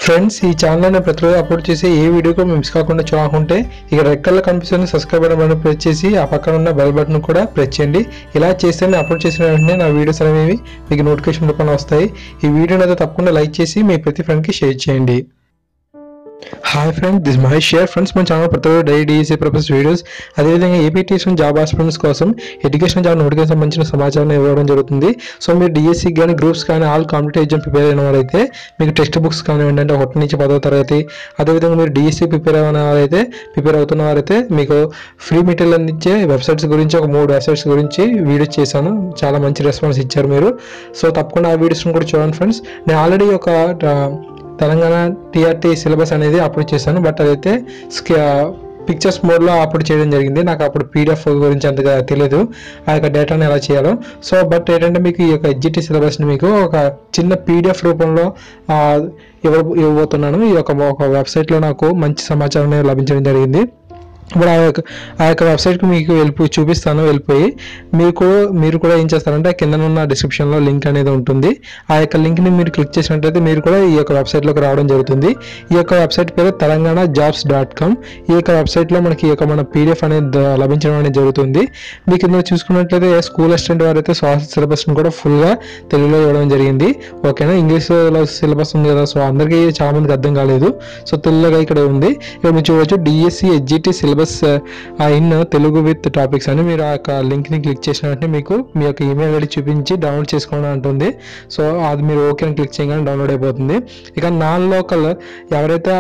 Friends ఈ channel ప్రతిరోజు upload చేసే ఏ వీడియోకి మిస్ కాకుండా చూడాలనుకుంటే ఇక్కడ రెడ్ కలర్ కనిపిస్తున్న సబ్స్క్రైబ్ బటన్ ప్రెస్ చేసి ఆ పక్కన ఉన్న బెల్ బటన్ కూడా ప్రెస్ చేయండి. ఇలా చేస్తే నేను అప్లోడ్ చేసిన వెంటనే నా వీడియోస్ అనేవి మీకు నోటిఫికేషన్ రూపంలో వస్తాయి. ఈ వీడియోని అయితే తప్పకుండా లైక్ చేసి మీ ప్రతి ఫ్రెండ్కి షేర్ చేయండి. Hi friends, this Mahesh share. Friends మన ఛానల్ ప్రతిరోజు డైలీ డిఎస్సీ పర్పస్ వీడియోస్, అదేవిధంగా ఏపీటీఎస్ జాబ్ ఆస్పిరెంట్స్ కోసం ఎడ్యుకేషన్ జాబ్ నోటిఫికేషన్ సంబంధించిన సమాచారం ఇవ్వడం జరుగుతుంది. సో మీరు డిఎస్సీ కానీ గ్రూప్స్ కానీ ఆల్ కాంపిటేటివ్ ఎగ్జామ్ ప్రిపేర్ అయిన వారైతే మీకు టెక్స్ట్ బుక్స్ కానివ్వండి, అంటే 1 నుంచి 10వ తరగతి, అదేవిధంగా మీరు డిఎస్సీ ప్రిపేర్ అవుతున్న వారైతే మీకు ఫ్రీ మెటీరియల్ అందించే వెబ్సైట్స్ గురించి ఒక 3 వెబ్సైట్స్ గురించి వీడియోస్ చేశాను. చాలా మంచి రెస్పాన్స్ ఇచ్చారు మీరు. సో తప్పకుండా ఆ వీడియోస్ని కూడా చూడండి ఫ్రెండ్స్. నేను ఆల్రెడీ ఒక తెలంగాణ టీఆర్టీ సిలబస్ అనేది అప్లోడ్ చేశాను, బట్ అదైతే పిక్చర్స్ మోడ్లో అప్లోడ్ చేయడం జరిగింది. నాకు అప్పుడు పీడిఎఫ్ గురించి అంతగా తెలియదు, ఆ యొక్క డేటాను ఎలా చేయాలో. సో బట్ ఏంటంటే మీకు ఈ యొక్క ఎడ్జిటి సిలబస్ని మీకు ఒక చిన్న పీడిఎఫ్ రూపంలో ఇవ్వబోతున్నాను. ఈ యొక్క వెబ్సైట్లో నాకు మంచి సమాచారం లభించడం జరిగింది. ఇప్పుడు ఆ యొక్క వెబ్సైట్కి మీకు చూపిస్తాను. వెళ్ళిపోయి మీరు కూడా ఏం చేస్తారంటే కింద ఉన్న డిస్క్రిప్షన్లో లింక్ అనేది ఉంటుంది. ఆ యొక్క లింక్ని మీరు క్లిక్ చేసినట్లయితే మీరు కూడా ఈ యొక్క వెబ్సైట్లోకి రావడం జరుగుతుంది. ఈ యొక్క వెబ్సైట్ పేరు telanganajobs.com. ఈ యొక్క వెబ్సైట్లో మనకి ఈ యొక్క మన పీడిఎఫ్ అనేది లభించడం అనేది జరుగుతుంది. మీకు ఇందులో చూసుకున్నట్లయితే స్కూల్ అసిస్టెంట్ వారైతే సోషల్ సిలబస్ని కూడా ఫుల్గా తెలుగులో ఇవ్వడం జరిగింది. ఓకేనా, ఇంగ్లీష్లో సిలబస్ ఉంది కదా, సో అందరికీ చాలా మందికి అర్థం కాలేదు. సో తెలుగుగా ఇక్కడ ఉంది. ఇక్కడ మీరు చూడవచ్చు DSC SGT syllabus in Telugu with topics అని. మీరు ఆ యొక్క లింక్ని క్లిక్ చేసిన వెంటనే మీకు మీ యొక్క ఈమెయిల్ ఐడి చూపించి డౌన్లోడ్ చేసుకోవడం అంటుంది. సో అది మీరు ఓకే అని క్లిక్ చేయగానే డౌన్లోడ్ అయిపోతుంది. ఇక నాన్ లోకల్ ఎవరైతే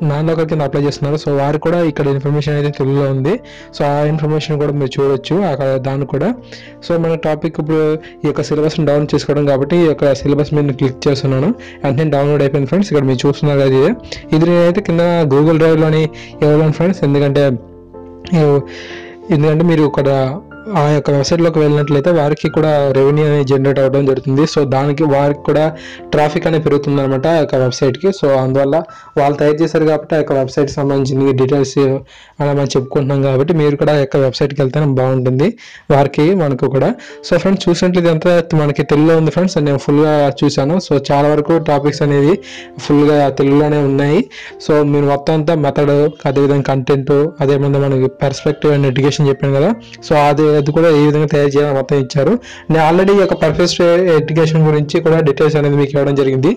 నాన్ లోకల్ కింద అప్లై చేస్తున్నారు, సో వారు కూడా ఇక్కడ ఇన్ఫర్మేషన్ అయితే తెలుగులో ఉంది. సో ఆ ఇన్ఫర్మేషన్ కూడా మీరు చూడొచ్చు అక్కడ దాన్ని కూడా. సో మన టాపిక్ ఇప్పుడు ఈ యొక్క సిలబస్ని డౌన్లోడ్ చేసుకోవడం కాబట్టి ఈ యొక్క సిలబస్ మీద క్లిక్ చేస్తున్నాను. వెంటనే డౌన్లోడ్ అయిపోయింది ఫ్రెండ్స్. ఇక్కడ మీరు చూస్తున్నారు కదా, ఇది నేనైతే కింద గూగుల్ డ్రైవ్లోని ఇవ్వలేను ఫ్రెండ్స్, ఎందుకంటే మీరు ఇక్కడ ఆ యొక్క వెబ్సైట్లోకి వెళ్ళినట్లయితే వారికి కూడా రెవెన్యూ అనేది జనరేట్ అవ్వడం జరుగుతుంది. సో దానికి వారికి కూడా ట్రాఫిక్ అనేది పెరుగుతుంది అనమాట ఆ యొక్క వెబ్సైట్కి. సో అందువల్ల వాళ్ళు తయారు చేశారు కాబట్టి ఆ యొక్క వెబ్సైట్ సంబంధించిన డీటెయిల్స్ అలా మనం చెప్పుకుంటున్నాం కాబట్టి మీరు కూడా ఆ యొక్క వెబ్సైట్కి వెళ్తే బాగుంటుంది వారికి మనకు కూడా. సో ఫ్రెండ్స్ చూసినట్లయితే అంతా మనకి తెలుగులో ఉంది ఫ్రెండ్స్, నేను ఫుల్గా చూశాను. సో చాలా వరకు టాపిక్స్ అనేది ఫుల్గా తెలుగులోనే ఉన్నాయి. సో మీరు మొత్తం అంతా మెథడ్, అదేవిధంగా కంటెంట్, అదేవిధంగా మనకి పర్స్పెక్టివ్ అండ్ ఎడ్యుకేషన్ చెప్పాను కదా, సో అది కూడా ఏ విధంగా తయారు చేయాలని మొత్తం ఇచ్చారు. నేను ఆల్రెడీ ఈ యొక్క పర్ఫెక్ట్ ఎడ్యుకేషన్ గురించి కూడా డీటెయిల్స్ అనేది మీకు ఇవ్వడం జరిగింది.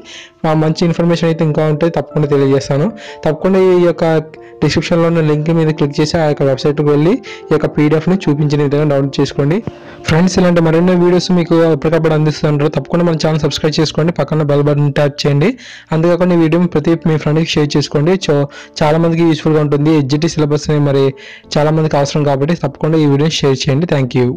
మంచి ఇన్ఫర్మేషన్ అయితే ఇంకా ఉంటే తప్పకుండా తెలియజేస్తాను. తప్పకుండా ఈ యొక్క డిస్క్రిప్షన్లో ఉన్న లింక్ మీద క్లిక్ చేసి ఆ యొక్క వెబ్సైట్కి వెళ్ళి ఈ యొక్క పీడిఎఫ్ని చూపించిన విధంగా డౌన్లోడ్ చేసుకోండి. ఫ్రెండ్స్ ఇలాంటి మరిన్ని వీడియోస్ మీకు ఎప్పటికప్పుడు అందిస్తుంటారు. తప్పకుండా మన ఛానల్ సబ్స్క్రైబ్ చేసుకోండి, పక్కన బెల్ బటన్ ట్యాప్ చేయండి. అంతేకాకుండా ఈ వీడియో ప్రతి మీ ఫ్రెండ్కి షేర్ చేసుకోండి. సో చాలా మందికి యూస్ఫుల్గా ఉంటుంది. ఎడ్జిటి సిలబస్ మరి చాలా మందికి అవసరం కాబట్టి తప్పకుండా ఈ వీడియోని షేర్ చేయండి. Thank you.